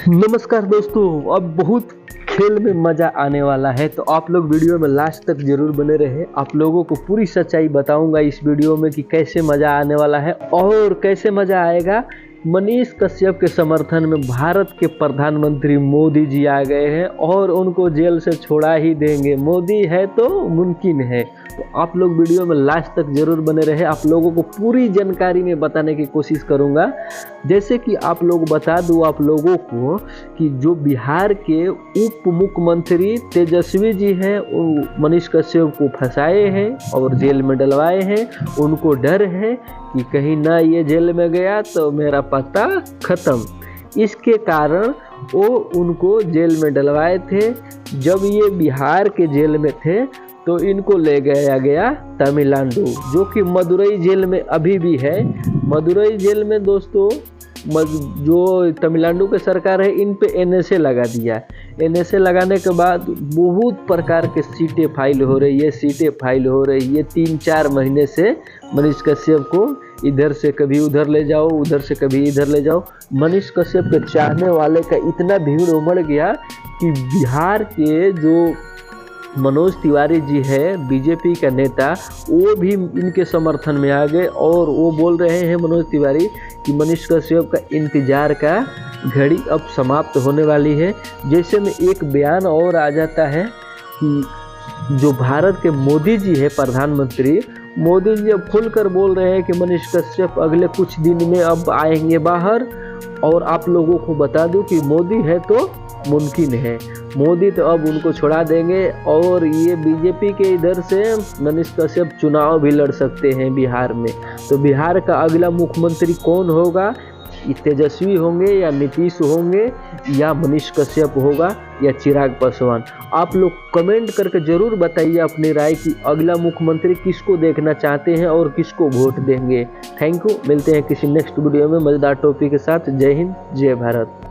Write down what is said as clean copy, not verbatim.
नमस्कार दोस्तों, अब बहुत खेल में मज़ा आने वाला है तो आप लोग वीडियो में लास्ट तक जरूर बने रहे। आप लोगों को पूरी सच्चाई बताऊंगा इस वीडियो में कि कैसे मज़ा आने वाला है और कैसे मज़ा आएगा। मनीष कश्यप के समर्थन में भारत के प्रधानमंत्री मोदी जी आ गए हैं और उनको जेल से छोड़ा ही देंगे। मोदी है तो मुमकिन है। तो आप लोग वीडियो में लास्ट तक जरूर बने रहे। आप लोगों को पूरी जानकारी में बताने की कोशिश करूंगा। जैसे कि आप लोग बता दूं आप लोगों को कि जो बिहार के उप मुख्यमंत्री तेजस्वी जी हैं वो मनीष कश्यप को फंसाए हैं और जेल में डलवाए हैं। उनको डर है कि कहीं ना ये जेल में गया तो मेरा पता खत्म। इसके कारण वो उनको जेल में डलवाए थे। जब ये बिहार के जेल में थे तो इनको ले गया तमिलनाडु, जो कि मदुरई जेल में अभी भी है। मदुरई जेल में दोस्तों जो तमिलनाडु की सरकार है इन पे एनएसए लगा दिया। एनएसए लगाने के बाद बहुत प्रकार के सीटें फाइल हो रही है 3-4 महीने से। मनीष कश्यप को इधर से कभी उधर ले जाओ, उधर से कभी इधर ले जाओ। मनीष कश्यप के चाहने वाले का इतना भीड़ उमड़ गया कि बिहार के जो मनोज तिवारी जी है बीजेपी का नेता, वो भी इनके समर्थन में आ गए और वो बोल रहे हैं मनोज तिवारी कि मनीष कश्यप का इंतजार का घड़ी अब समाप्त होने वाली है। जैसे में एक बयान और आ जाता है कि जो भारत के मोदी जी है प्रधानमंत्री, मोदी जी अब खुलकर बोल रहे हैं कि मनीष कश्यप अगले कुछ दिन में अब आएंगे बाहर। और आप लोगों को बता दूं कि मोदी है तो मुमकिन है। मोदी तो अब उनको छुड़ा देंगे और ये बीजेपी के इधर से मनीष कश्यप चुनाव भी लड़ सकते हैं बिहार में। तो बिहार का अगला मुख्यमंत्री कौन होगा? तेजस्वी होंगे या नीतीश होंगे या मनीष कश्यप होगा या चिराग पासवान? आप लोग कमेंट करके ज़रूर बताइए अपनी राय कि अगला मुख्यमंत्री किसको देखना चाहते हैं और किसको वोट देंगे। Thank you. मिलते हैं किसी नेक्स्ट वीडियो में मज़ेदार टॉपिक के साथ। जय हिंद, जय भारत।